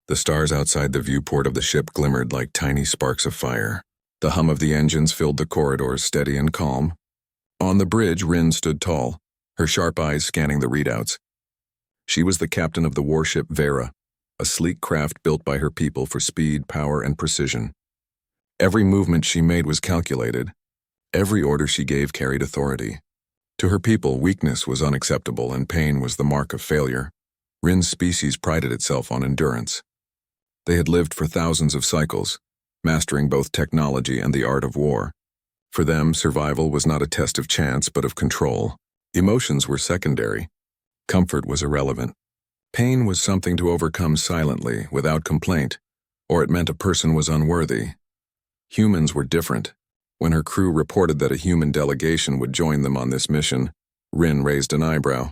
The stars outside the viewport of the ship glimmered like tiny sparks of fire. The hum of the engines filled the corridors, steady and calm. On the bridge, Rin stood tall, her sharp eyes scanning the readouts. She was the captain of the warship Vera, a sleek craft built by her people for speed, power, and precision. Every movement she made was calculated. Every order she gave carried authority. To her people, weakness was unacceptable and pain was the mark of failure. Rin's species prided itself on endurance. They had lived for thousands of cycles, mastering both technology and the art of war. For them, survival was not a test of chance but of control. Emotions were secondary. Comfort was irrelevant. Pain was something to overcome silently, without complaint, or it meant a person was unworthy. Humans were different. When her crew reported that a human delegation would join them on this mission, Rin raised an eyebrow.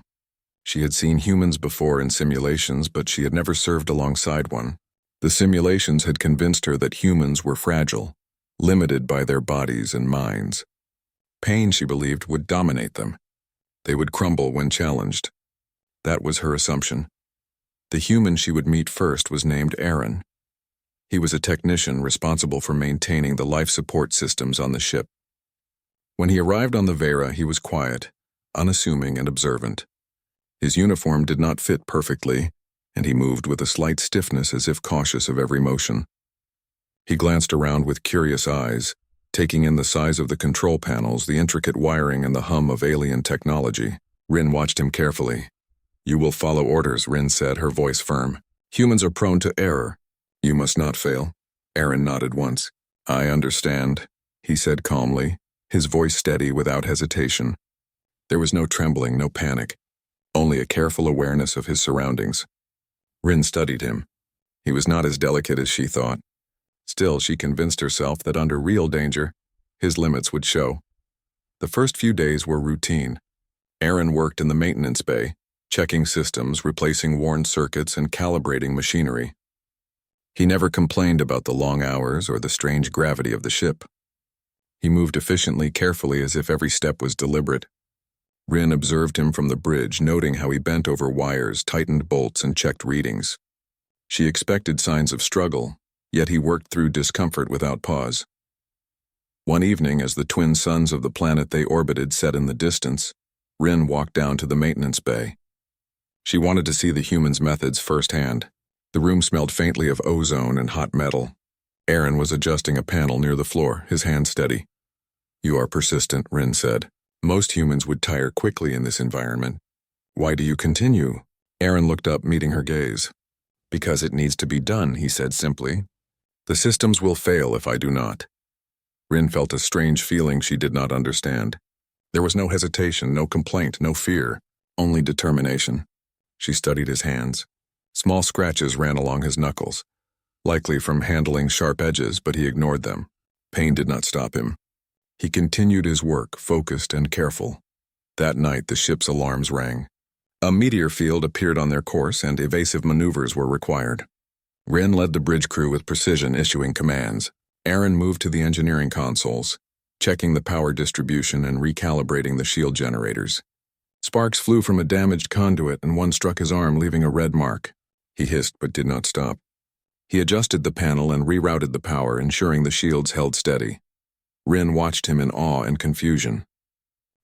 She had seen humans before in simulations, but she had never served alongside one. The simulations had convinced her that humans were fragile, limited by their bodies and minds. Pain, she believed, would dominate them. They would crumble when challenged. That was her assumption. The human she would meet first was named Aaron. He was a technician responsible for maintaining the life support systems on the ship. When he arrived on the Vera, he was quiet, unassuming, and observant. His uniform did not fit perfectly, and he moved with a slight stiffness as if cautious of every motion. He glanced around with curious eyes, taking in the size of the control panels, the intricate wiring, and the hum of alien technology. Rin watched him carefully. "You will follow orders," Rin said, her voice firm. "Humans are prone to error. You must not fail." Aaron nodded once. "I understand," he said calmly, his voice steady without hesitation. There was no trembling, no panic, only a careful awareness of his surroundings. Rin studied him. He was not as delicate as she thought. Still, she convinced herself that under real danger, his limits would show. The first few days were routine. Aaron worked in the maintenance bay, checking systems, replacing worn circuits, and calibrating machinery. He never complained about the long hours or the strange gravity of the ship. He moved efficiently, carefully, as if every step was deliberate. Rin observed him from the bridge, noting how he bent over wires, tightened bolts, and checked readings. She expected signs of struggle, yet he worked through discomfort without pause. One evening, as the twin suns of the planet they orbited set in the distance, Rin walked down to the maintenance bay. She wanted to see the humans' methods firsthand. The room smelled faintly of ozone and hot metal. Aaron was adjusting a panel near the floor, his hand steady. "You are persistent," Rin said. "Most humans would tire quickly in this environment. Why do you continue?" Aaron looked up, meeting her gaze. "Because it needs to be done," he said simply. "The systems will fail if I do not." Rin felt a strange feeling she did not understand. There was no hesitation, no complaint, no fear, only determination. She studied his hands. Small scratches ran along his knuckles, likely from handling sharp edges, but he ignored them. Pain did not stop him. He continued his work, focused and careful. That night, the ship's alarms rang. A meteor field appeared on their course, and evasive maneuvers were required. Rin led the bridge crew with precision, issuing commands. Aaron moved to the engineering consoles, checking the power distribution and recalibrating the shield generators. Sparks flew from a damaged conduit, and one struck his arm, leaving a red mark. He hissed but did not stop. He adjusted the panel and rerouted the power, ensuring the shields held steady. Rin watched him in awe and confusion.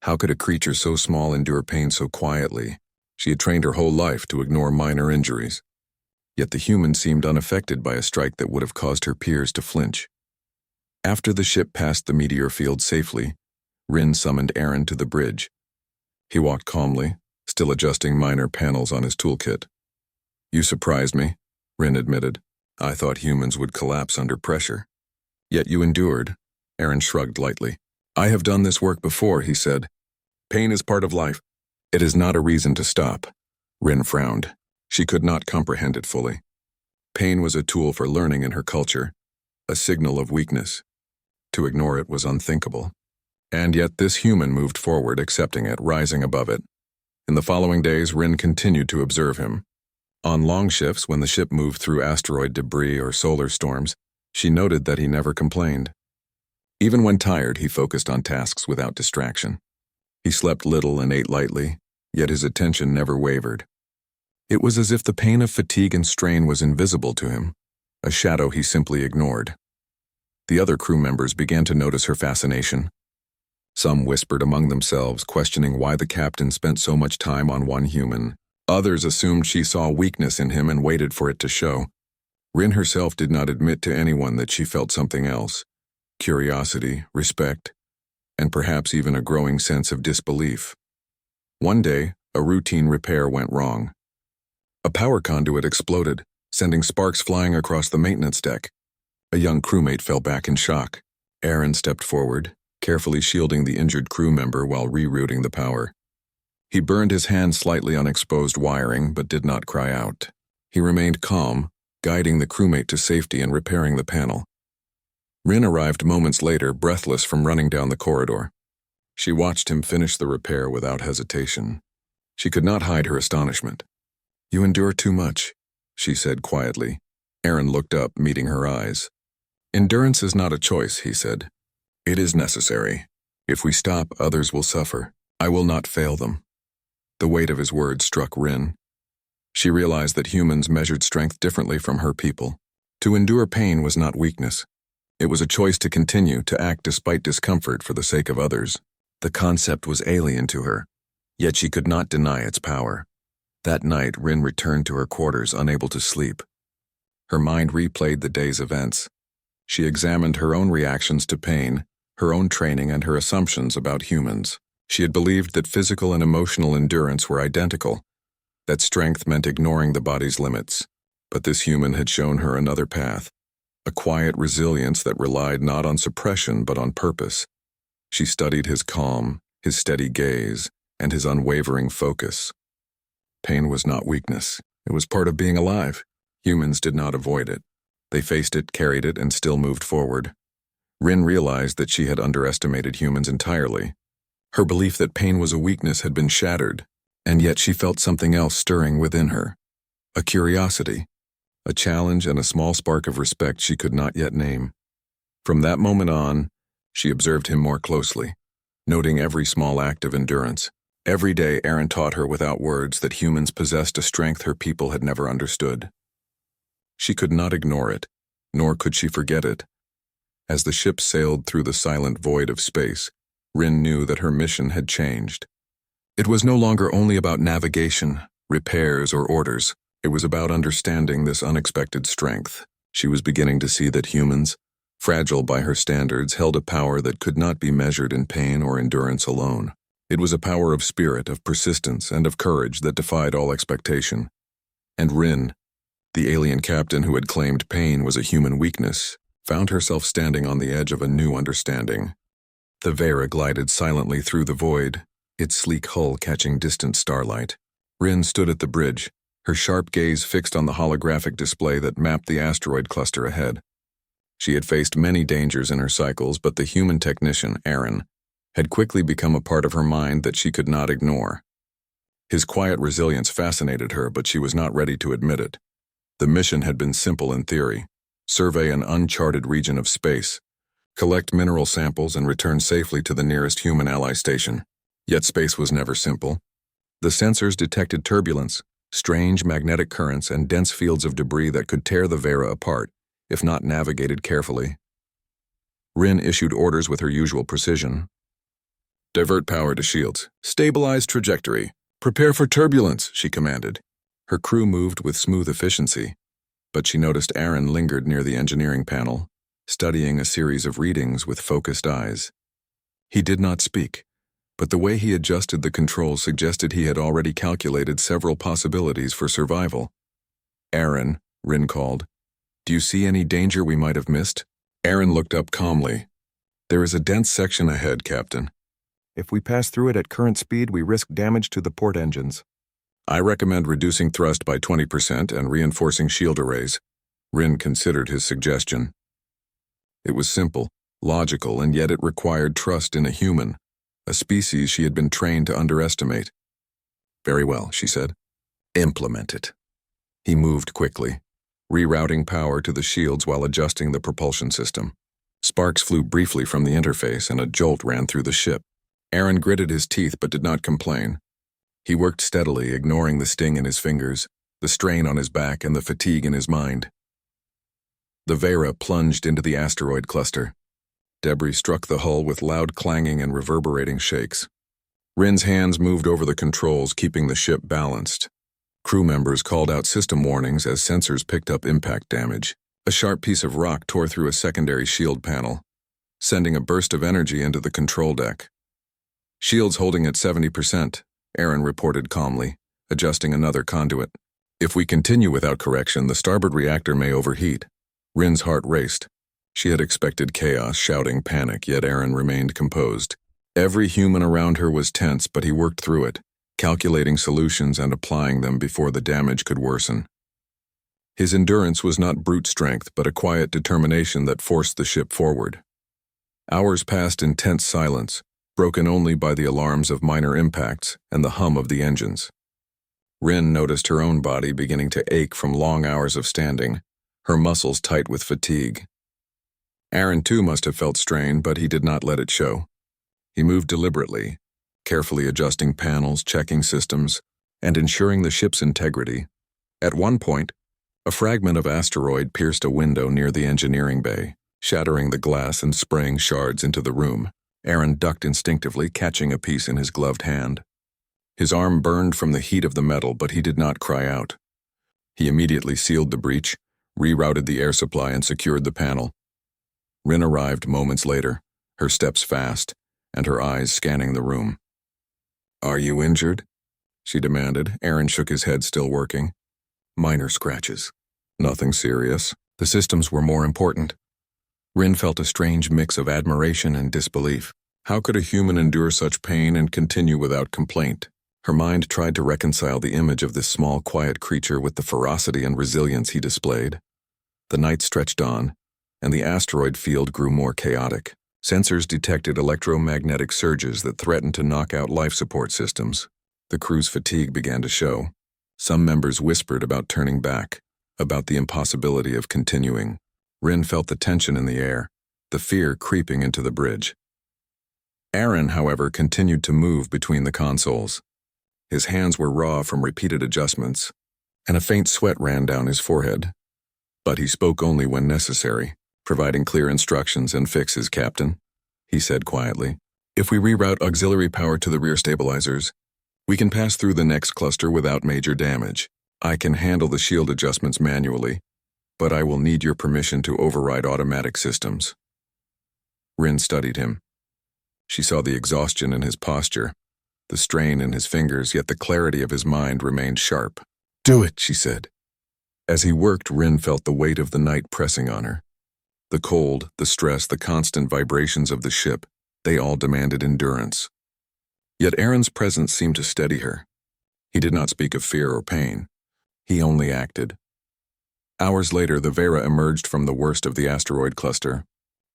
How could a creature so small endure pain so quietly? She had trained her whole life to ignore minor injuries. Yet the human seemed unaffected by a strike that would have caused her peers to flinch. After the ship passed the meteor field safely, Rin summoned Aaron to the bridge. He walked calmly, still adjusting minor panels on his toolkit. "You surprised me," Rin admitted. "I thought humans would collapse under pressure. Yet you endured." Aaron shrugged lightly. "I have done this work before," he said. "Pain is part of life." "It is not a reason to stop." Rin frowned. She could not comprehend it fully. Pain was a tool for learning in her culture, a signal of weakness. To ignore it was unthinkable. And yet this human moved forward, accepting it, rising above it. In the following days, Rin continued to observe him. On long shifts, when the ship moved through asteroid debris or solar storms, she noted that he never complained. Even when tired, he focused on tasks without distraction. He slept little and ate lightly, yet his attention never wavered. It was as if the pain of fatigue and strain was invisible to him, a shadow he simply ignored. The other crew members began to notice her fascination. Some whispered among themselves, questioning why the captain spent so much time on one human. Others assumed she saw weakness in him and waited for it to show. Rin herself did not admit to anyone that she felt something else: curiosity, respect, and perhaps even a growing sense of disbelief. One day, a routine repair went wrong. A power conduit exploded, sending sparks flying across the maintenance deck. A young crewmate fell back in shock. Aaron stepped forward, carefully shielding the injured crew member while rerouting the power. He burned his hand slightly on exposed wiring, but did not cry out. He remained calm, guiding the crewmate to safety and repairing the panel. Rin arrived moments later, breathless from running down the corridor. She watched him finish the repair without hesitation. She could not hide her astonishment. "You endure too much," she said quietly. Aaron looked up, meeting her eyes. "Endurance is not a choice," he said. "It is necessary. If we stop, others will suffer. I will not fail them." The weight of his words struck Rin. She realized that humans measured strength differently from her people. To endure pain was not weakness. It was a choice to continue to act despite discomfort for the sake of others. The concept was alien to her, yet she could not deny its power. That night, Rin returned to her quarters, unable to sleep. Her mind replayed the day's events. She examined her own reactions to pain, her own training, and her assumptions about humans. She had believed that physical and emotional endurance were identical, that strength meant ignoring the body's limits. But this human had shown her another path, a quiet resilience that relied not on suppression but on purpose. She studied his calm, his steady gaze, and his unwavering focus. Pain was not weakness. It was part of being alive. Humans did not avoid it. They faced it, carried it, and still moved forward. Rin realized that she had underestimated humans entirely. Her belief that pain was a weakness had been shattered, and yet she felt something else stirring within her. A curiosity, a challenge, and a small spark of respect she could not yet name. From that moment on, she observed him more closely, noting every small act of endurance. Every day, Aaron taught her without words that humans possessed a strength her people had never understood. She could not ignore it, nor could she forget it. As the ship sailed through the silent void of space, Rin knew that her mission had changed. It was no longer only about navigation, repairs, or orders. It was about understanding this unexpected strength. She was beginning to see that humans, fragile by her standards, held a power that could not be measured in pain or endurance alone. It was a power of spirit, of persistence, and of courage that defied all expectation. And Rin, the alien captain who had claimed pain was a human weakness, found herself standing on the edge of a new understanding. The Vera glided silently through the void, its sleek hull catching distant starlight. Rin stood at the bridge, her sharp gaze fixed on the holographic display that mapped the asteroid cluster ahead. She had faced many dangers in her cycles, but the human technician, Aaron, had quickly become a part of her mind that she could not ignore. His quiet resilience fascinated her, but she was not ready to admit it. The mission had been simple in theory: survey an uncharted region of space, collect mineral samples, and return safely to the nearest human ally station. Yet space was never simple. The sensors detected turbulence, strange magnetic currents, and dense fields of debris that could tear the Vera apart, if not navigated carefully. Rin issued orders with her usual precision. "Divert power to shields. Stabilize trajectory. Prepare for turbulence," she commanded. Her crew moved with smooth efficiency, but she noticed Aaron lingered near the engineering panel, studying a series of readings with focused eyes. He did not speak, but the way he adjusted the controls suggested he had already calculated several possibilities for survival. "Aaron," Rin called, "do you see any danger we might have missed?" Aaron looked up calmly. "There is a dense section ahead, Captain. If we pass through it at current speed, we risk damage to the port engines. I recommend reducing thrust by 20% and reinforcing shield arrays." Rin considered his suggestion. It was simple, logical, and yet it required trust in a human, a species she had been trained to underestimate. "Very well," she said. "Implement it." He moved quickly, rerouting power to the shields while adjusting the propulsion system. Sparks flew briefly from the interface and a jolt ran through the ship. Aaron gritted his teeth but did not complain. He worked steadily, ignoring the sting in his fingers, the strain on his back and the fatigue in his mind. The Vera plunged into the asteroid cluster. Debris struck the hull with loud clanging and reverberating shakes. Rin's hands moved over the controls, keeping the ship balanced. Crew members called out system warnings as sensors picked up impact damage. A sharp piece of rock tore through a secondary shield panel, sending a burst of energy into the control deck. "Shields holding at 70%, Aaron reported calmly, adjusting another conduit. "If we continue without correction, the starboard reactor may overheat." Rin's heart raced. She had expected chaos, shouting, panic, yet Aaron remained composed. Every human around her was tense, but he worked through it, calculating solutions and applying them before the damage could worsen. His endurance was not brute strength, but a quiet determination that forced the ship forward. Hours passed in tense silence, broken only by the alarms of minor impacts and the hum of the engines. Rin noticed her own body beginning to ache from long hours of standing, her muscles tight with fatigue. Aaron too must have felt strain, but he did not let it show. He moved deliberately, carefully adjusting panels, checking systems, and ensuring the ship's integrity. At one point, a fragment of asteroid pierced a window near the engineering bay, shattering the glass and spraying shards into the room. Aaron ducked instinctively, catching a piece in his gloved hand. His arm burned from the heat of the metal, but he did not cry out. He immediately sealed the breach, rerouted the air supply, and secured the panel. Rin arrived moments later, her steps fast, and her eyes scanning the room. "Are you injured?" she demanded. Aaron shook his head, still working. "Minor scratches. Nothing serious. The systems were more important." Rin felt a strange mix of admiration and disbelief. How could a human endure such pain and continue without complaint? Her mind tried to reconcile the image of this small, quiet creature with the ferocity and resilience he displayed. The night stretched on, and the asteroid field grew more chaotic. Sensors detected electromagnetic surges that threatened to knock out life support systems. The crew's fatigue began to show. Some members whispered about turning back, about the impossibility of continuing. Rin felt the tension in the air, the fear creeping into the bridge. Aaron, however, continued to move between the consoles. His hands were raw from repeated adjustments, and a faint sweat ran down his forehead. But he spoke only when necessary, providing clear instructions and fixes, Captain, he said quietly. "If we reroute auxiliary power to the rear stabilizers, we can pass through the next cluster without major damage. I can handle the shield adjustments manually, but I will need your permission to override automatic systems." Rin studied him. She saw the exhaustion in his posture, the strain in his fingers, yet the clarity of his mind remained sharp. "Do it," she said. As he worked, Rin felt the weight of the night pressing on her. The cold, the stress, the constant vibrations of the ship, they all demanded endurance. Yet Aaron's presence seemed to steady her. He did not speak of fear or pain. He only acted. Hours later, the Vera emerged from the worst of the asteroid cluster.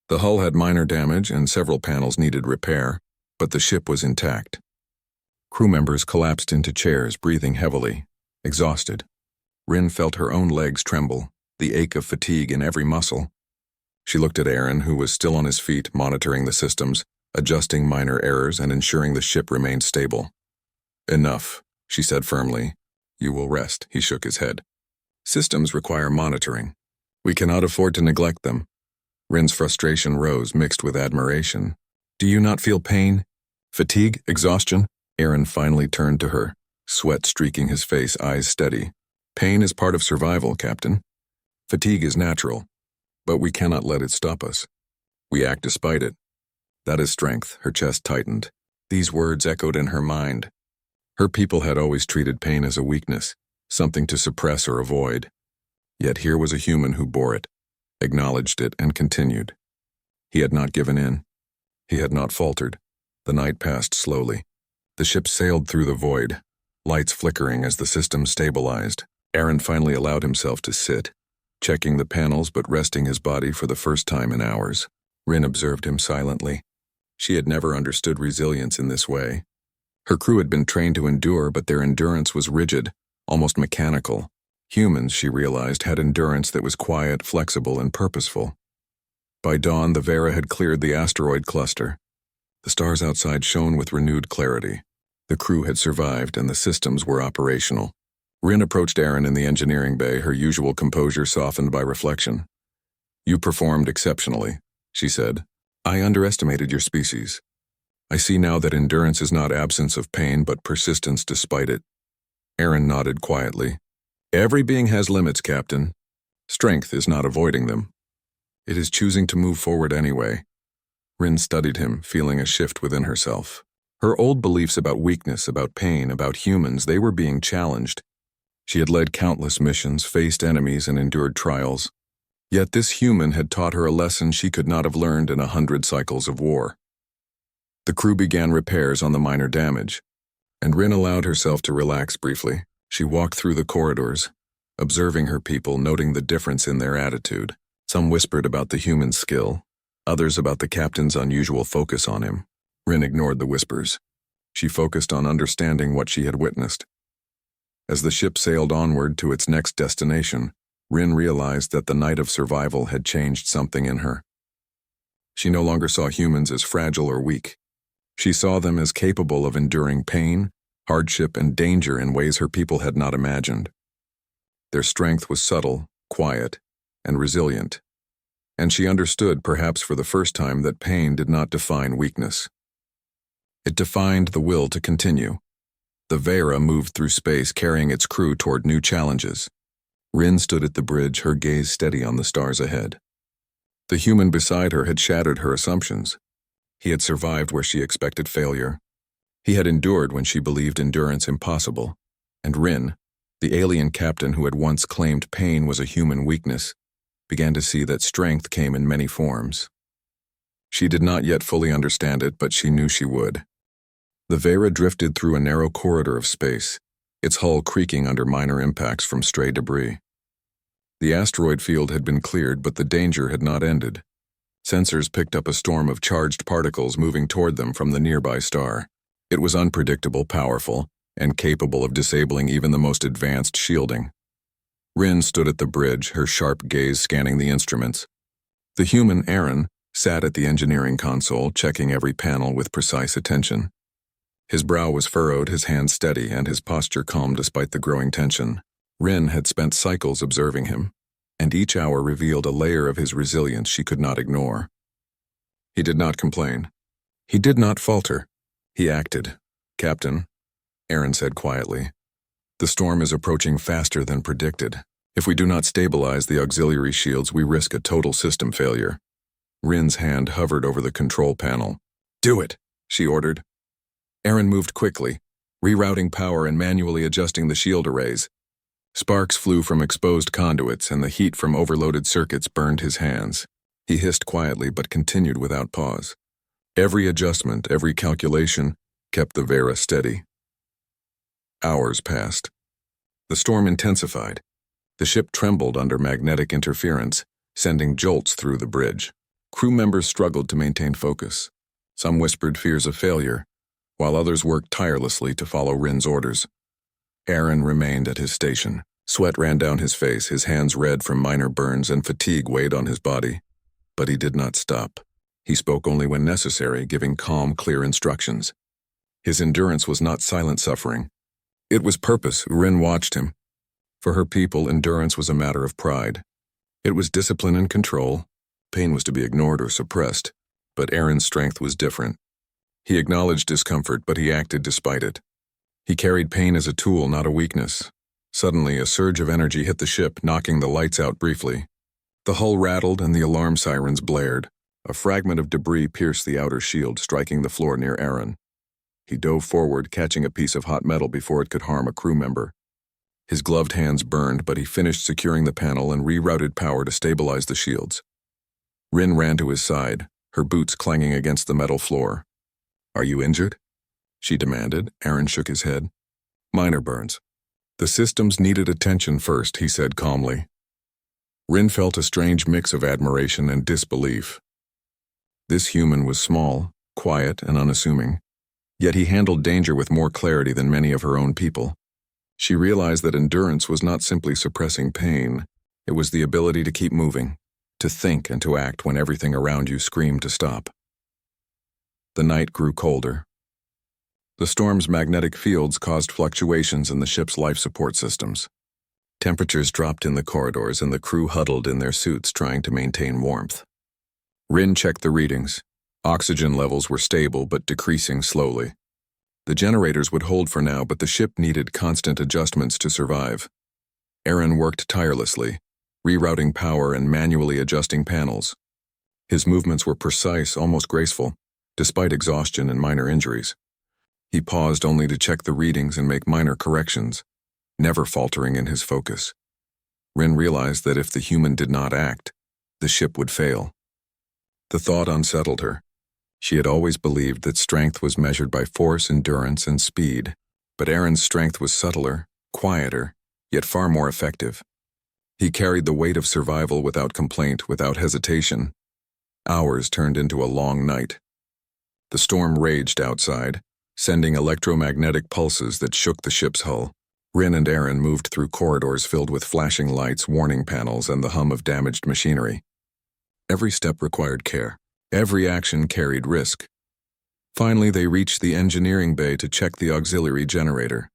The hull had minor damage and several panels needed repair, but the ship was intact. Crew members collapsed into chairs, breathing heavily, exhausted. Rin felt her own legs tremble, the ache of fatigue in every muscle. She looked at Aaron, who was still on his feet, monitoring the systems, adjusting minor errors and ensuring the ship remained stable. "Enough," she said firmly. "You will rest," he shook his head. "Systems require monitoring. We cannot afford to neglect them." Rin's frustration rose, mixed with admiration. "Do you not feel pain? Fatigue? Exhaustion?" Aaron finally turned to her, sweat streaking his face, eyes steady. "Pain is part of survival, Captain. Fatigue is natural, but we cannot let it stop us. We act despite it. That is strength." Her chest tightened. These words echoed in her mind. Her people had always treated pain as a weakness, something to suppress or avoid. Yet here was a human who bore it, acknowledged it, and continued. He had not given in. He had not faltered. The night passed slowly. The ship sailed through the void, lights flickering as the system stabilized. Aaron finally allowed himself to sit, checking the panels but resting his body for the first time in hours. Rin observed him silently. She had never understood resilience in this way. Her crew had been trained to endure, but their endurance was rigid, almost mechanical. Humans, she realized, had endurance that was quiet, flexible, and purposeful. By dawn, the Vera had cleared the asteroid cluster. The stars outside shone with renewed clarity. The crew had survived, and the systems were operational. Rin approached Aaron in the engineering bay, her usual composure softened by reflection. "You performed exceptionally," she said. "I underestimated your species. I see now that endurance is not absence of pain but persistence despite it." Aaron nodded quietly. "Every being has limits, Captain. Strength is not avoiding them. It is choosing to move forward anyway." Rin studied him, feeling a shift within herself. Her old beliefs about weakness, about pain, about humans, they were being challenged. She had led countless missions, faced enemies, and endured trials. Yet this human had taught her a lesson she could not have learned in 100 cycles of war. The crew began repairs on the minor damage, and Rin allowed herself to relax briefly. She walked through the corridors, observing her people, noting the difference in their attitude. Some whispered about the human's skill, others about the captain's unusual focus on him. Rin ignored the whispers. She focused on understanding what she had witnessed. As the ship sailed onward to its next destination, Rin realized that the night of survival had changed something in her. She no longer saw humans as fragile or weak. She saw them as capable of enduring pain, hardship, and danger in ways her people had not imagined. Their strength was subtle, quiet, and resilient, and she understood, perhaps for the first time, that pain did not define weakness. It defined the will to continue. The Vera moved through space, carrying its crew toward new challenges. Rin stood at the bridge, her gaze steady on the stars ahead. The human beside her had shattered her assumptions. He had survived where she expected failure. He had endured when she believed endurance impossible. And Rin, the alien captain who had once claimed pain was a human weakness, began to see that strength came in many forms. She did not yet fully understand it, but she knew she would. The Vera drifted through a narrow corridor of space, its hull creaking under minor impacts from stray debris. The asteroid field had been cleared, but the danger had not ended. Sensors picked up a storm of charged particles moving toward them from the nearby star. It was unpredictable, powerful, and capable of disabling even the most advanced shielding. Rin stood at the bridge, her sharp gaze scanning the instruments. The human, Aaron, sat at the engineering console, checking every panel with precise attention. His brow was furrowed, his hands steady, and his posture calm despite the growing tension. Rin had spent cycles observing him, and each hour revealed a layer of his resilience she could not ignore. He did not complain. He did not falter. He acted. "Captain," Aaron said quietly, "the storm is approaching faster than predicted. If we do not stabilize the auxiliary shields, we risk a total system failure." Rin's hand hovered over the control panel. "Do it," she ordered. Aaron moved quickly, rerouting power and manually adjusting the shield arrays. Sparks flew from exposed conduits, and the heat from overloaded circuits burned his hands. He hissed quietly but continued without pause. Every adjustment, every calculation, kept the Vera steady. Hours passed. The storm intensified. The ship trembled under magnetic interference, sending jolts through the bridge. Crew members struggled to maintain focus. Some whispered fears of failure, while others worked tirelessly to follow Rin's orders. Aaron remained at his station. Sweat ran down his face, his hands red from minor burns, and fatigue weighed on his body. But he did not stop. He spoke only when necessary, giving calm, clear instructions. His endurance was not silent suffering. It was purpose. Rin watched him. For her people, endurance was a matter of pride. It was discipline and control. Pain was to be ignored or suppressed, but Aaron's strength was different. He acknowledged discomfort, but he acted despite it. He carried pain as a tool, not a weakness. Suddenly, a surge of energy hit the ship, knocking the lights out briefly. The hull rattled and the alarm sirens blared. A fragment of debris pierced the outer shield, striking the floor near Aaron. He dove forward, catching a piece of hot metal before it could harm a crew member. His gloved hands burned, but he finished securing the panel and rerouted power to stabilize the shields. Rin ran to his side, her boots clanging against the metal floor. "Are you injured?" she demanded. Aaron shook his head. "Minor burns. The systems needed attention first," he said calmly. Rin felt a strange mix of admiration and disbelief. This human was small, quiet, and unassuming, yet he handled danger with more clarity than many of her own people. She realized that endurance was not simply suppressing pain, it was the ability to keep moving, to think and to act when everything around you screamed to stop. The night grew colder. The storm's magnetic fields caused fluctuations in the ship's life support systems. Temperatures dropped in the corridors and the crew huddled in their suits trying to maintain warmth. Rin checked the readings. Oxygen levels were stable but decreasing slowly. The generators would hold for now, but the ship needed constant adjustments to survive. Aaron worked tirelessly, rerouting power and manually adjusting panels. His movements were precise, almost graceful, despite exhaustion and minor injuries. He paused only to check the readings and make minor corrections, never faltering in his focus. Rin realized that if the human did not act, the ship would fail. The thought unsettled her. She had always believed that strength was measured by force, endurance, and speed, but Aaron's strength was subtler, quieter, yet far more effective. He carried the weight of survival without complaint, without hesitation. Hours turned into a long night. The storm raged outside, sending electromagnetic pulses that shook the ship's hull. Rin and Aaron moved through corridors filled with flashing lights, warning panels, and the hum of damaged machinery. Every step required care. Every action carried risk. Finally, they reached the engineering bay to check the auxiliary generator.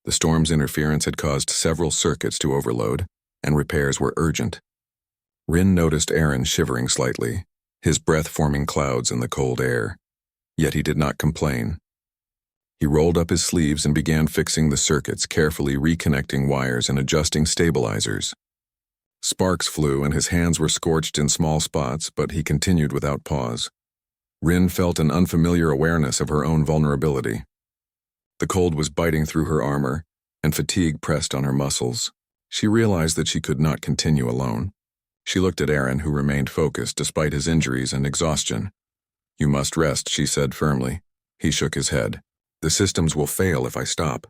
The storm's interference had caused several circuits to overload, and repairs were urgent. Rin noticed Aaron shivering slightly, his breath forming clouds in the cold air. Yet he did not complain. He rolled up his sleeves and began fixing the circuits, carefully reconnecting wires and adjusting stabilizers. Sparks flew and his hands were scorched in small spots, but he continued without pause. Rin felt an unfamiliar awareness of her own vulnerability. The cold was biting through her armor, and fatigue pressed on her muscles. She realized that she could not continue alone. She looked at Aaron, who remained focused despite his injuries and exhaustion. "You must rest," she said firmly. He shook his head. "The systems will fail if I stop."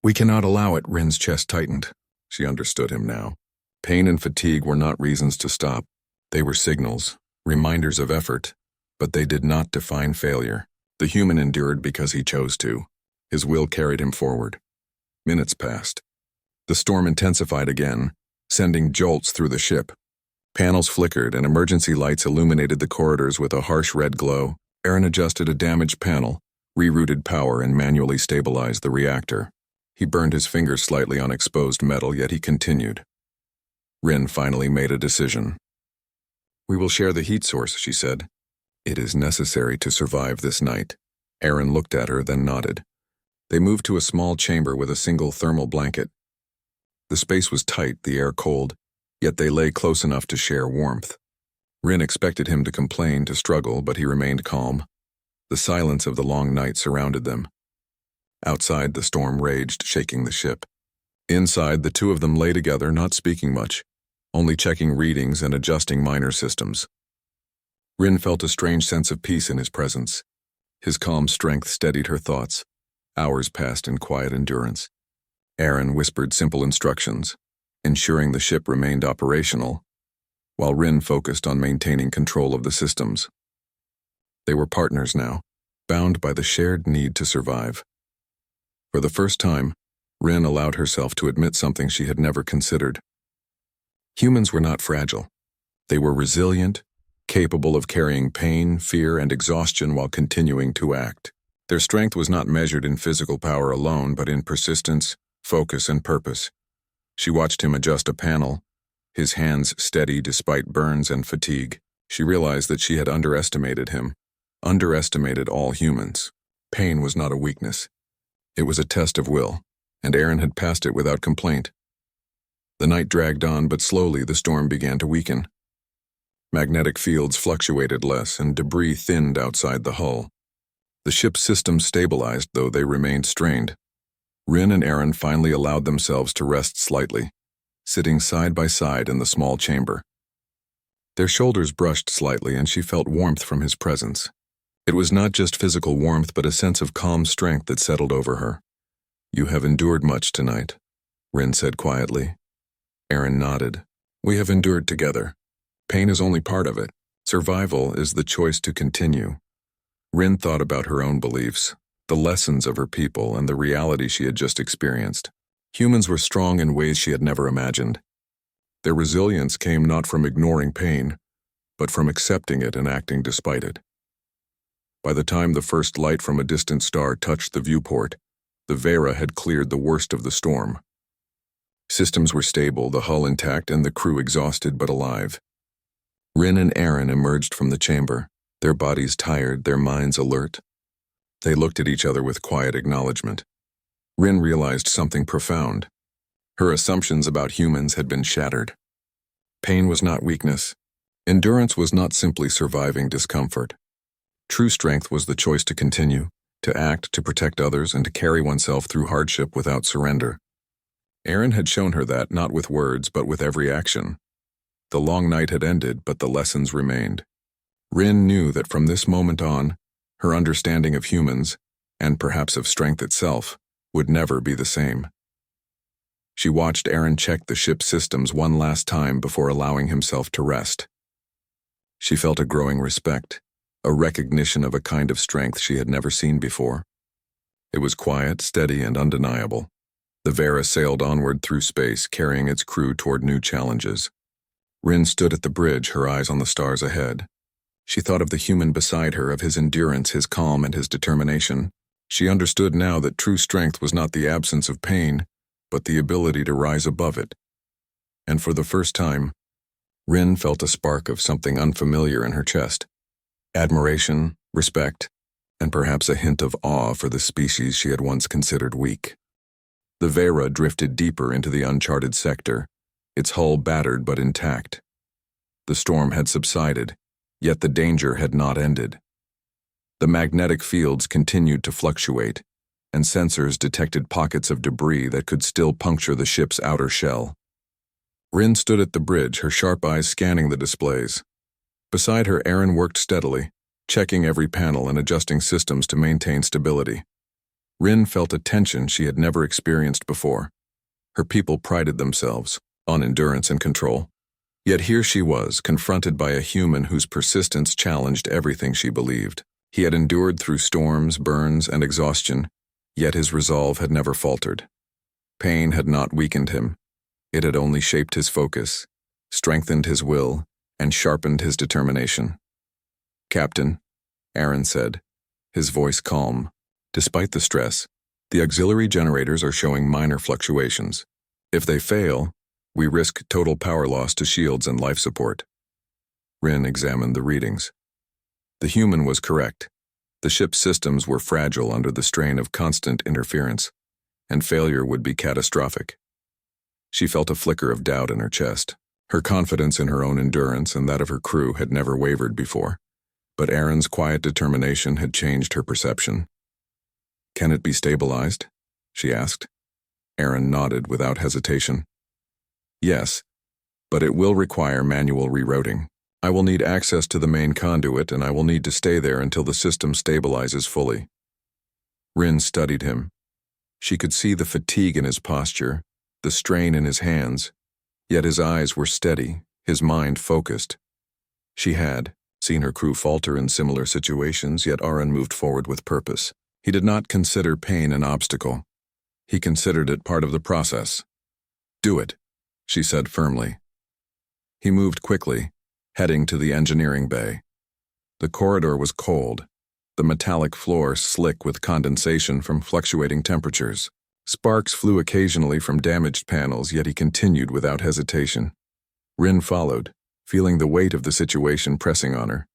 "We cannot allow it," Rin's chest tightened. She understood him now. Pain and fatigue were not reasons to stop. They were signals, reminders of effort, but they did not define failure. The human endured because he chose to. His will carried him forward. Minutes passed. The storm intensified again, sending jolts through the ship. Panels flickered and emergency lights illuminated the corridors with a harsh red glow. Aaron adjusted a damaged panel, rerouted power, and manually stabilized the reactor. He burned his fingers slightly on exposed metal, yet he continued. Rin finally made a decision. "We will share the heat source," she said. "It is necessary to survive this night." Aaron looked at her, then nodded. They moved to a small chamber with a single thermal blanket. The space was tight, the air cold, yet they lay close enough to share warmth. Rin expected him to complain, to struggle, but he remained calm. The silence of the long night surrounded them. Outside, the storm raged, shaking the ship. Inside, the two of them lay together, not speaking much, only checking readings and adjusting minor systems. Rin felt a strange sense of peace in his presence. His calm strength steadied her thoughts. Hours passed in quiet endurance. Aaron whispered simple instructions, ensuring the ship remained operational, while Rin focused on maintaining control of the systems. They were partners now, bound by the shared need to survive. For the first time, Rin allowed herself to admit something she had never considered. Humans were not fragile. They were resilient, capable of carrying pain, fear, and exhaustion while continuing to act. Their strength was not measured in physical power alone, but in persistence, focus, and purpose. She watched him adjust a panel, his hands steady despite burns and fatigue. She realized that she had underestimated him, underestimated all humans. Pain was not a weakness. It was a test of will, and Aaron had passed it without complaint. The night dragged on, but slowly the storm began to weaken. Magnetic fields fluctuated less, and debris thinned outside the hull. The ship's systems stabilized, though they remained strained. Rin and Aaron finally allowed themselves to rest slightly, sitting side by side in the small chamber. Their shoulders brushed slightly, and she felt warmth from his presence. It was not just physical warmth, but a sense of calm strength that settled over her. "You have endured much tonight," Rin said quietly. Aaron nodded. "We have endured together. Pain is only part of it. Survival is the choice to continue." Rin thought about her own beliefs, the lessons of her people, and the reality she had just experienced. Humans were strong in ways she had never imagined. Their resilience came not from ignoring pain, but from accepting it and acting despite it. By the time the first light from a distant star touched the viewport, the Vera had cleared the worst of the storm. Systems were stable, the hull intact, and the crew exhausted but alive. Rin and Aaron emerged from the chamber, their bodies tired, their minds alert. They looked at each other with quiet acknowledgement. Rin realized something profound. Her assumptions about humans had been shattered. Pain was not weakness. Endurance was not simply surviving discomfort. True strength was the choice to continue, to act, to protect others, and to carry oneself through hardship without surrender. Aaron had shown her that, not with words, but with every action. The long night had ended, but the lessons remained. Rin knew that from this moment on, her understanding of humans, and perhaps of strength itself, would never be the same. She watched Aaron check the ship's systems one last time before allowing himself to rest. She felt a growing respect, a recognition of a kind of strength she had never seen before. It was quiet, steady, and undeniable. The Vera sailed onward through space, carrying its crew toward new challenges. Rin stood at the bridge, her eyes on the stars ahead. She thought of the human beside her, of his endurance, his calm, and his determination. She understood now that true strength was not the absence of pain, but the ability to rise above it. And for the first time, Rin felt a spark of something unfamiliar in her chest. Admiration, respect, and perhaps a hint of awe for the species she had once considered weak. The Vera drifted deeper into the uncharted sector, its hull battered but intact. The storm had subsided, yet the danger had not ended. The magnetic fields continued to fluctuate, and sensors detected pockets of debris that could still puncture the ship's outer shell. Rin stood at the bridge, her sharp eyes scanning the displays. Beside her, Aaron worked steadily, checking every panel and adjusting systems to maintain stability. Rin felt a tension she had never experienced before. Her people prided themselves on endurance and control. Yet here she was, confronted by a human whose persistence challenged everything she believed. He had endured through storms, burns, and exhaustion, yet his resolve had never faltered. Pain had not weakened him. It had only shaped his focus, strengthened his will, and sharpened his determination. "Captain," Aaron said, his voice calm. "Despite the stress, the auxiliary generators are showing minor fluctuations. If they fail, we risk total power loss to shields and life support." Rin examined the readings. The human was correct. The ship's systems were fragile under the strain of constant interference, and failure would be catastrophic. She felt a flicker of doubt in her chest. Her confidence in her own endurance and that of her crew had never wavered before, but Aaron's quiet determination had changed her perception. "Can it be stabilized?" she asked. Aaron nodded without hesitation. "Yes, but it will require manual rerouting. I will need access to the main conduit, and I will need to stay there until the system stabilizes fully." Rin studied him. She could see the fatigue in his posture, the strain in his hands, yet his eyes were steady, his mind focused. She had seen her crew falter in similar situations, yet Aaron moved forward with purpose. He did not consider pain an obstacle. He considered it part of the process. "Do it," she said firmly. He moved quickly, heading to the engineering bay. The corridor was cold, the metallic floor slick with condensation from fluctuating temperatures. Sparks flew occasionally from damaged panels, yet he continued without hesitation. Rin followed, feeling the weight of the situation pressing on her.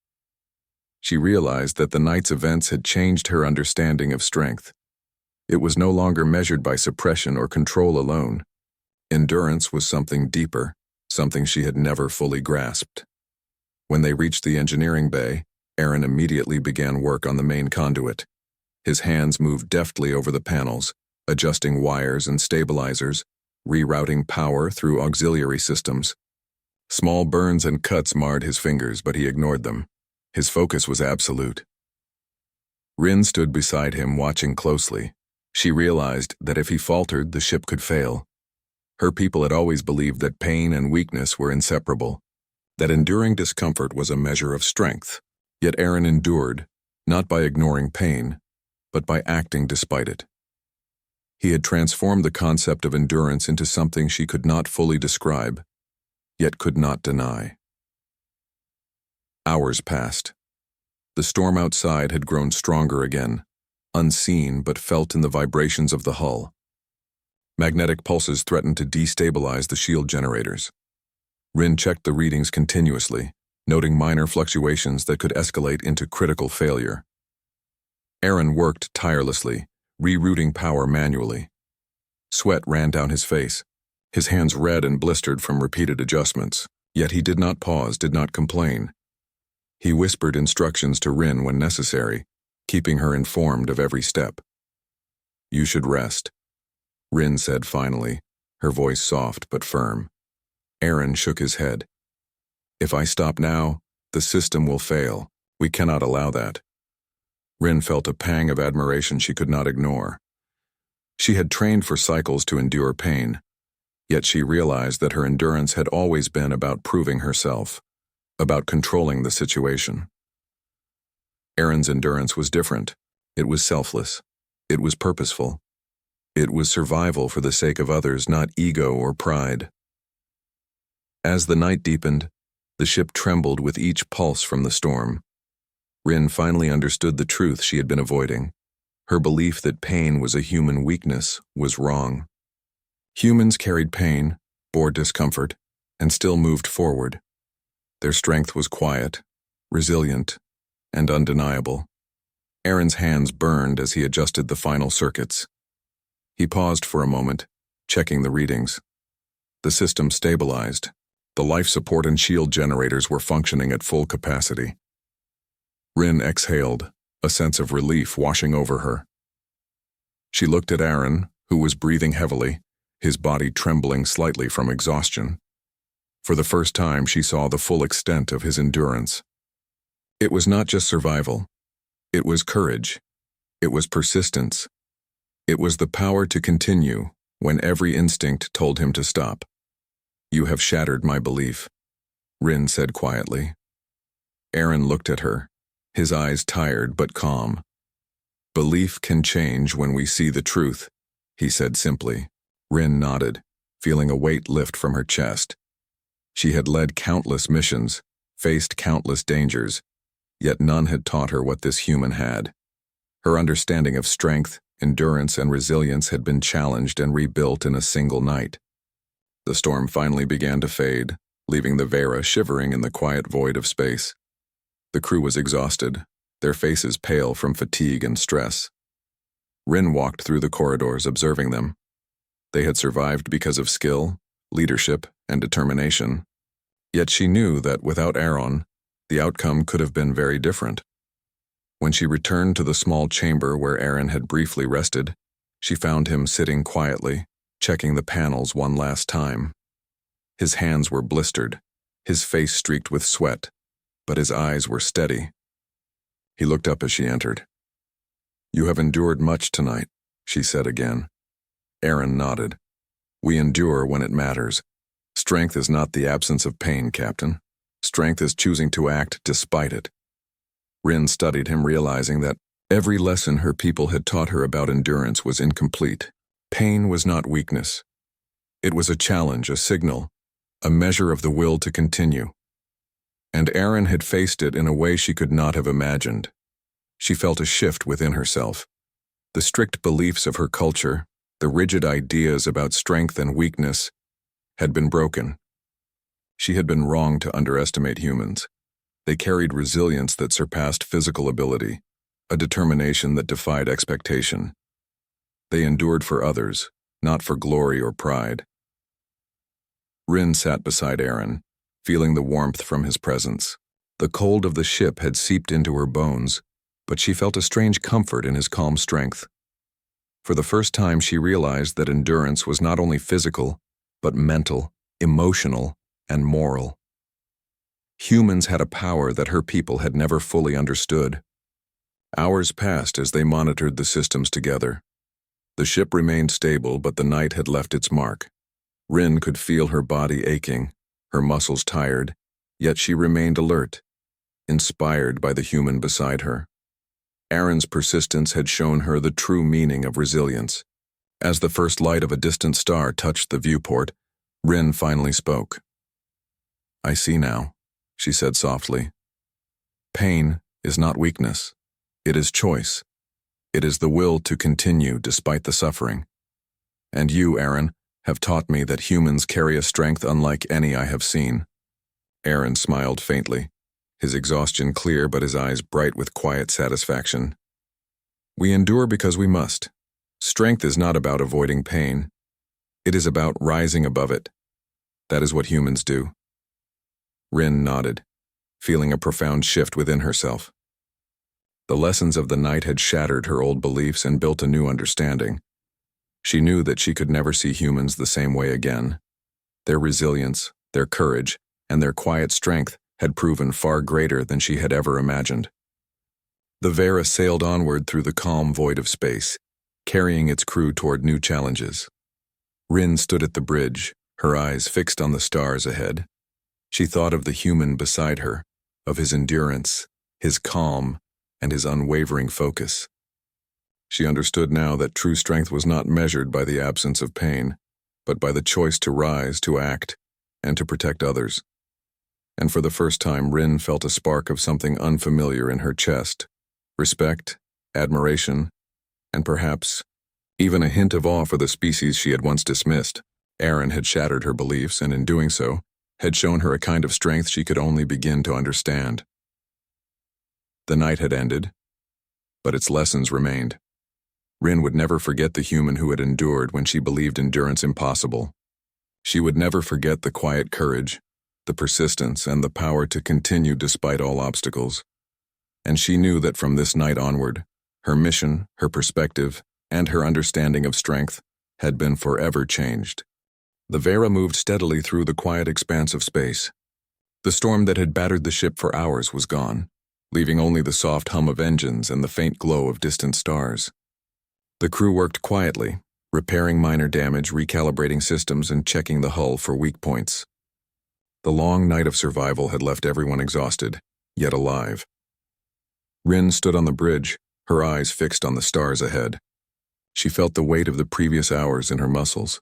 She realized that the night's events had changed her understanding of strength. It was no longer measured by suppression or control alone. Endurance was something deeper, something she had never fully grasped. When they reached the engineering bay, Aaron immediately began work on the main conduit. His hands moved deftly over the panels, adjusting wires and stabilizers, rerouting power through auxiliary systems. Small burns and cuts marred his fingers, but he ignored them. His focus was absolute. Rin stood beside him, watching closely. She realized that if he faltered, the ship could fail. Her people had always believed that pain and weakness were inseparable, that enduring discomfort was a measure of strength. Yet Aaron endured, not by ignoring pain, but by acting despite it. He had transformed the concept of endurance into something she could not fully describe, yet could not deny. Hours passed. The storm outside had grown stronger again, unseen but felt in the vibrations of the hull. Magnetic pulses threatened to destabilize the shield generators. Rin checked the readings continuously, noting minor fluctuations that could escalate into critical failure. Aaron worked tirelessly, rerouting power manually. Sweat ran down his face, his hands red and blistered from repeated adjustments, yet he did not pause, did not complain. He whispered instructions to Rin when necessary, keeping her informed of every step. "You should rest," Rin said finally, her voice soft but firm. Aaron shook his head. "If I stop now, the system will fail. We cannot allow that." Rin felt a pang of admiration she could not ignore. She had trained for cycles to endure pain, yet she realized that her endurance had always been about proving herself, about controlling the situation. Aaron's endurance was different. It was selfless. It was purposeful. It was survival for the sake of others, not ego or pride. As the night deepened, the ship trembled with each pulse from the storm. Rin finally understood the truth she had been avoiding. Her belief that pain was a human weakness was wrong. Humans carried pain, bore discomfort, and still moved forward. Their strength was quiet, resilient, and undeniable. Aaron's hands burned as he adjusted the final circuits. He paused for a moment, checking the readings. The system stabilized. The life support and shield generators were functioning at full capacity. Rin exhaled, a sense of relief washing over her. She looked at Aaron, who was breathing heavily, his body trembling slightly from exhaustion. For the first time, she saw the full extent of his endurance. It was not just survival. It was courage. It was persistence. It was the power to continue when every instinct told him to stop. "You have shattered my belief," Rin said quietly. Aaron looked at her, his eyes tired but calm. "Belief can change when we see the truth," he said simply. Rin nodded, feeling a weight lift from her chest. She had led countless missions, faced countless dangers, yet none had taught her what this human had. Her understanding of strength, endurance, and resilience had been challenged and rebuilt in a single night. The storm finally began to fade, leaving the Vera shivering in the quiet void of space. The crew was exhausted, their faces pale from fatigue and stress. Rin walked through the corridors, observing them. They had survived because of skill, leadership, and determination. Yet she knew that without Aaron, the outcome could have been very different. When she returned to the small chamber where Aaron had briefly rested, she found him sitting quietly, checking the panels one last time. His hands were blistered, his face streaked with sweat, but his eyes were steady. He looked up as she entered. "You have endured much tonight," she said again. Aaron nodded. "We endure when it matters. Strength is not the absence of pain, Captain. Strength is choosing to act despite it." Rin studied him, realizing that every lesson her people had taught her about endurance was incomplete. Pain was not weakness. It was a challenge, a signal, a measure of the will to continue. And Aaron had faced it in a way she could not have imagined. She felt a shift within herself. The strict beliefs of her culture, the rigid ideas about strength and weakness, had been broken. She had been wrong to underestimate humans. They carried resilience that surpassed physical ability, a determination that defied expectation. They endured for others, not for glory or pride. Rin sat beside Aaron, feeling the warmth from his presence. The cold of the ship had seeped into her bones, but she felt a strange comfort in his calm strength. For the first time, she realized that endurance was not only physical, but mental, emotional, and moral. Humans had a power that her people had never fully understood. Hours passed as they monitored the systems together. The ship remained stable, but the night had left its mark. Rin could feel her body aching, her muscles tired, yet she remained alert, inspired by the human beside her. Aaron's persistence had shown her the true meaning of resilience. As the first light of a distant star touched the viewport, Rin finally spoke. "I see now," she said softly. "Pain, is not weakness. It is choice. It is the will to continue despite the suffering. And you, Aaron, have taught me that humans carry a strength unlike any I have seen." Aaron smiled faintly, his exhaustion clear but his eyes bright with quiet satisfaction. "We endure because we must. Strength is not about avoiding pain. It is about rising above it. That is what humans do." Rin nodded, feeling a profound shift within herself. The lessons of the night had shattered her old beliefs and built a new understanding. She knew that she could never see humans the same way again. Their resilience, their courage, and their quiet strength had proven far greater than she had ever imagined. The Vera sailed onward through the calm void of space, carrying its crew toward new challenges. Rin stood at the bridge, her eyes fixed on the stars ahead. She thought of the human beside her, of his endurance, his calm, and his unwavering focus. She understood now that true strength was not measured by the absence of pain, but by the choice to rise, to act, and to protect others. And for the first time, Rin felt a spark of something unfamiliar in her chest: respect, admiration, and perhaps even a hint of awe for the species she had once dismissed. Aaron had shattered her beliefs, and in doing so, had shown her a kind of strength she could only begin to understand. The night had ended, but its lessons remained. Rin would never forget the human who had endured when she believed endurance impossible. She would never forget the quiet courage, the persistence, and the power to continue despite all obstacles. And she knew that from this night onward, her mission, her perspective, and her understanding of strength had been forever changed. The Vera moved steadily through the quiet expanse of space. The storm that had battered the ship for hours was gone, leaving only the soft hum of engines and the faint glow of distant stars. The crew worked quietly, repairing minor damage, recalibrating systems, and checking the hull for weak points. The long night of survival had left everyone exhausted, yet alive. Rin stood on the bridge, her eyes fixed on the stars ahead. She felt the weight of the previous hours in her muscles,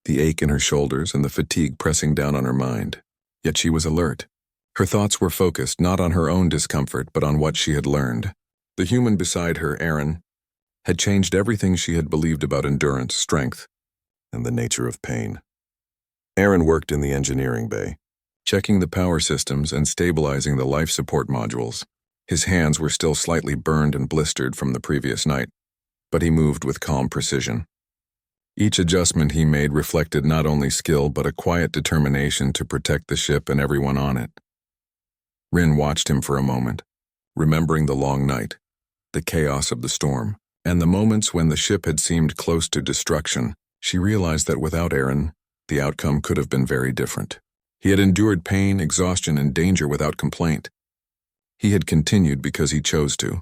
the ache in her shoulders, and the fatigue pressing down on her mind. Yet she was alert. Her thoughts were focused not on her own discomfort, but on what she had learned. The human beside her, Aaron, had changed everything she had believed about endurance, strength, and the nature of pain. Aaron worked in the engineering bay, checking the power systems and stabilizing the life support modules. His hands were still slightly burned and blistered from the previous night, but he moved with calm precision. Each adjustment he made reflected not only skill but a quiet determination to protect the ship and everyone on it. Rin watched him for a moment, remembering the long night, the chaos of the storm, and the moments when the ship had seemed close to destruction. She realized that without Aaron, the outcome could have been very different. He had endured pain, exhaustion, and danger without complaint. He had continued because he chose to,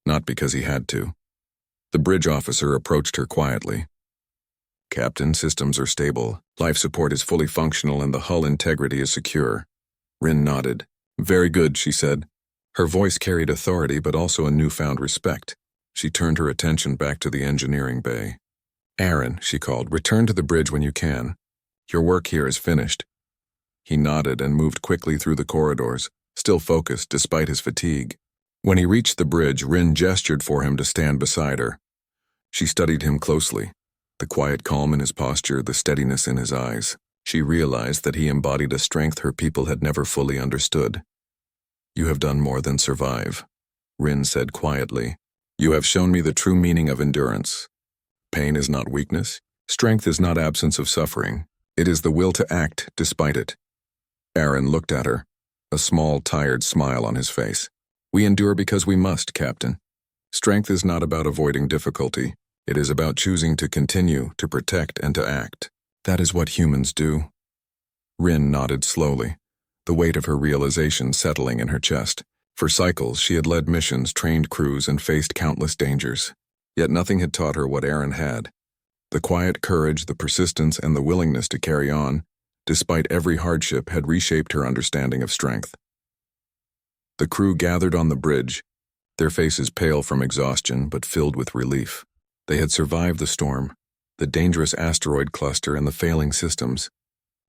not because he had to. The bridge officer approached her quietly. "Captain, systems are stable, life support is fully functional, and the hull integrity is secure." Rin nodded. "Very good," she said. Her voice carried authority but also a newfound respect. She turned her attention back to the engineering bay. "Aaron," she called, "return to the bridge when you can. Your work here is finished." He nodded and moved quickly through the corridors, still focused despite his fatigue. When he reached the bridge, Rin gestured for him to stand beside her. She studied him closely, the quiet calm in his posture, the steadiness in his eyes. She realized that he embodied a strength her people had never fully understood. "You have done more than survive," Rin said quietly. "You have shown me the true meaning of endurance. Pain is not weakness. Strength is not absence of suffering. It is the will to act despite it." Aaron looked at her, a small, tired smile on his face. "We endure because we must, Captain. Strength is not about avoiding difficulty. It is about choosing to continue, to protect, and to act. That is what humans do." Rin nodded slowly, the weight of her realization settling in her chest. For cycles, she had led missions, trained crews, and faced countless dangers. Yet nothing had taught her what Aaron had: the quiet courage, the persistence, and the willingness to carry on, despite every hardship, had reshaped her understanding of strength. The crew gathered on the bridge, their faces pale from exhaustion but filled with relief. They had survived the storm, the dangerous asteroid cluster, and the failing systems.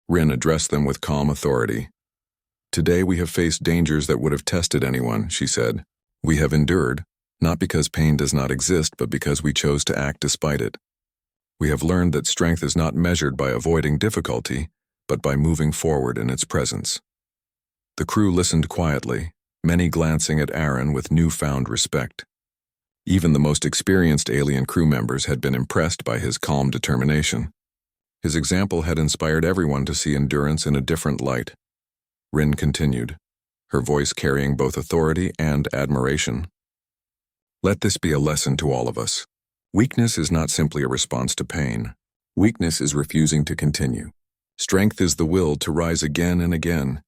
Rin addressed them with calm authority. "Today we have faced dangers that would have tested anyone," she said. We have endured, not because pain does not exist, but because we chose to act despite it. We have learned that strength is not measured by avoiding difficulty, but by moving forward in its presence. The crew listened quietly, many glancing at Aaron with newfound respect. Even the most experienced alien crew members had been impressed by his calm determination. His example had inspired everyone to see endurance in a different light. Rin continued, her voice carrying both authority and admiration. Let this be a lesson to all of us. Weakness is not simply a response to pain. Weakness is refusing to continue. Strength is the will to rise again and again,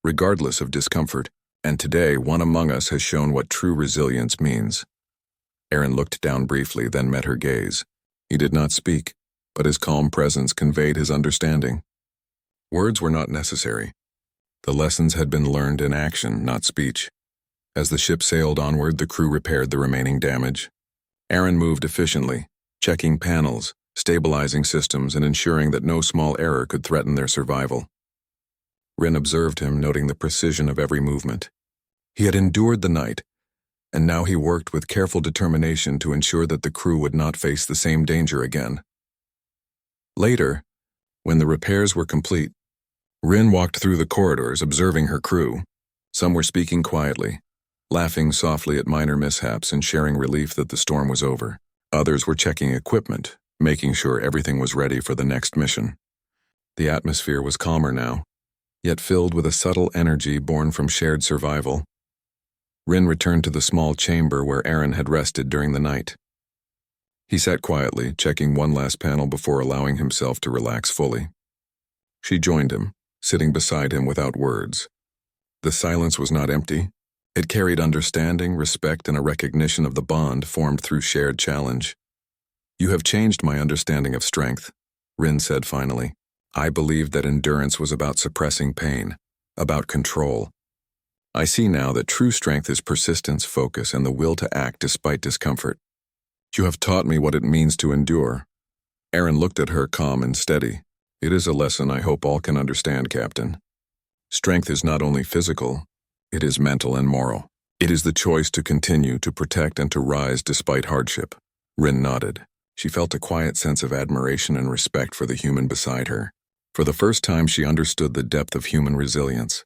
regardless of discomfort, and today one among us has shown what true resilience means. Aaron looked down briefly, then met her gaze. He did not speak, but his calm presence conveyed his understanding. Words were not necessary. The lessons had been learned in action, not speech. As the ship sailed onward, the crew repaired the remaining damage. Aaron moved efficiently, checking panels, stabilizing systems, and ensuring that no small error could threaten their survival. Rin observed him, noting the precision of every movement. He had endured the night, and now he worked with careful determination to ensure that the crew would not face the same danger again. Later, when the repairs were complete, Rin walked through the corridors, observing her crew. Some were speaking quietly, laughing softly at minor mishaps and sharing relief that the storm was over. Others were checking equipment, making sure everything was ready for the next mission. The atmosphere was calmer now, yet filled with a subtle energy born from shared survival. Rin returned to the small chamber where Aaron had rested during the night. He sat quietly, checking one last panel before allowing himself to relax fully. She joined him, sitting beside him without words. The silence was not empty. It carried understanding, respect, and a recognition of the bond formed through shared challenge. You have changed my understanding of strength, Rin said finally. I believed that endurance was about suppressing pain, about control. I see now that true strength is persistence, focus, and the will to act despite discomfort. You have taught me what it means to endure. Aaron looked at her, calm and steady. It is a lesson I hope all can understand, Captain. Strength is not only physical, it is mental and moral. It is the choice to continue, to protect, and to rise despite hardship. Rin nodded. She felt a quiet sense of admiration and respect for the human beside her. For the first time, she understood the depth of human resilience.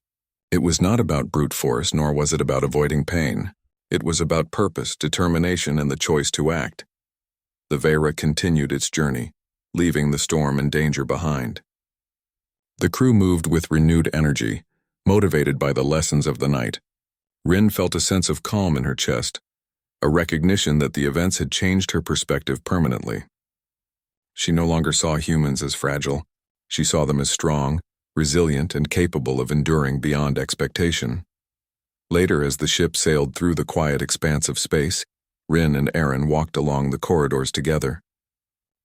It was not about brute force, nor was it about avoiding pain. It was about purpose, determination, and the choice to act. The Vera continued its journey, leaving the storm and danger behind. The crew moved with renewed energy, motivated by the lessons of the night. Rin felt a sense of calm in her chest, a recognition that the events had changed her perspective permanently. She no longer saw humans as fragile. She saw them as strong, resilient, and capable of enduring beyond expectation. Later, as the ship sailed through the quiet expanse of space, Rin and Aaron walked along the corridors together.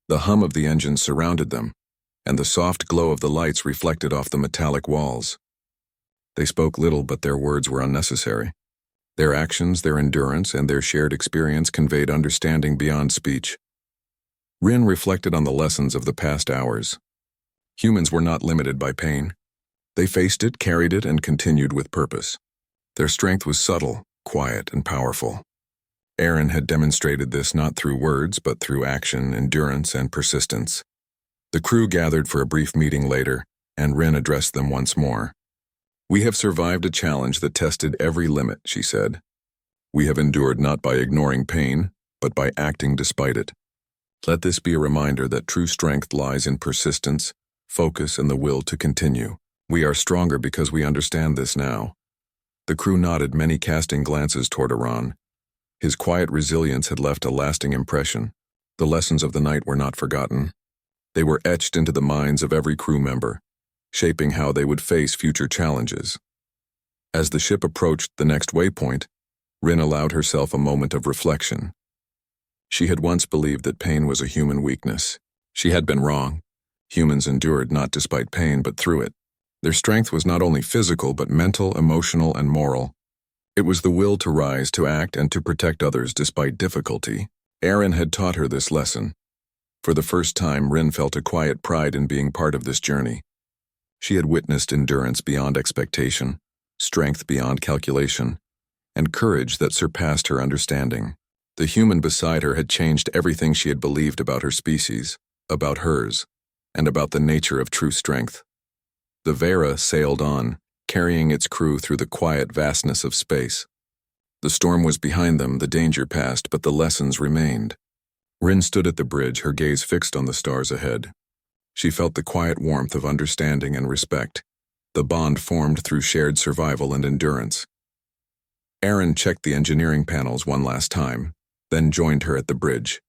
The hum of the engines surrounded them, and the soft glow of the lights reflected off the metallic walls. They spoke little, but their words were unnecessary. Their actions, their endurance, and their shared experience conveyed understanding beyond speech. Rin reflected on the lessons of the past hours. Humans were not limited by pain. They faced it, carried it, and continued with purpose. Their strength was subtle, quiet, and powerful. Aaron had demonstrated this not through words, but through action, endurance, and persistence. The crew gathered for a brief meeting later, and Rin addressed them once more. We have survived a challenge that tested every limit, she said. We have endured not by ignoring pain, but by acting despite it. Let this be a reminder that true strength lies in persistence, focus, and the will to continue. We are stronger because we understand this now. The crew nodded, many casting glances toward Iran. His quiet resilience had left a lasting impression. The lessons of the night were not forgotten. They were etched into the minds of every crew member, shaping how they would face future challenges. As the ship approached the next waypoint, Rin allowed herself a moment of reflection. She had once believed that pain was a human weakness. She had been wrong. Humans endured not despite pain, but through it. Their strength was not only physical, but mental, emotional, and moral. It was the will to rise, to act, and to protect others despite difficulty. Aaron had taught her this lesson. For the first time, Rin felt a quiet pride in being part of this journey. She had witnessed endurance beyond expectation, strength beyond calculation, and courage that surpassed her understanding. The human beside her had changed everything she had believed about her species, about hers, and about the nature of true strength. The Vera sailed on, carrying its crew through the quiet vastness of space. The storm was behind them, the danger past, but the lessons remained. Rin stood at the bridge, her gaze fixed on the stars ahead. She felt the quiet warmth of understanding and respect, the bond formed through shared survival and endurance. Aaron checked the engineering panels one last time, then joined her at the bridge.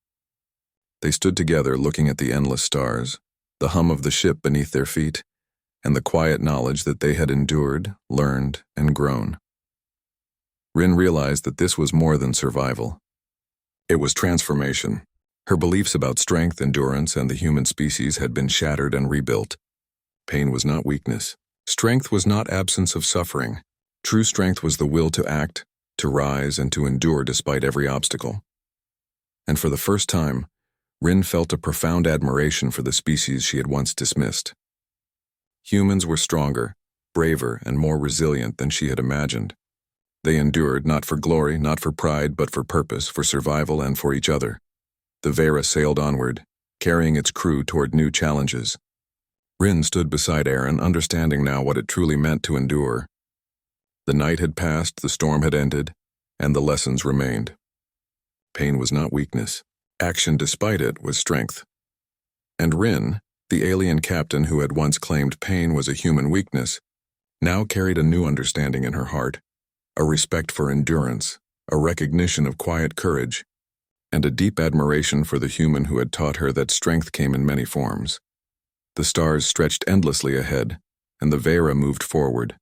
They stood together looking at the endless stars, the hum of the ship beneath their feet, and the quiet knowledge that they had endured, learned, and grown. Rin realized that this was more than survival. It was transformation. Her beliefs about strength, endurance, and the human species had been shattered and rebuilt. Pain was not weakness. Strength was not absence of suffering. True strength was the will to act, to rise, and to endure despite every obstacle. And for the first time, Rin felt a profound admiration for the species she had once dismissed. Humans were stronger, braver, and more resilient than she had imagined. They endured not for glory, not for pride, but for purpose, for survival, and for each other. The Vera sailed onward, carrying its crew toward new challenges. Rin stood beside Aaron, understanding now what it truly meant to endure. The night had passed, the storm had ended, and the lessons remained. Pain was not weakness. Action despite it was strength. And Rin, the alien captain who had once claimed pain was a human weakness, now carried a new understanding in her heart, a respect for endurance, a recognition of quiet courage, and a deep admiration for the human who had taught her that strength came in many forms. The stars stretched endlessly ahead, and the Vera moved forward,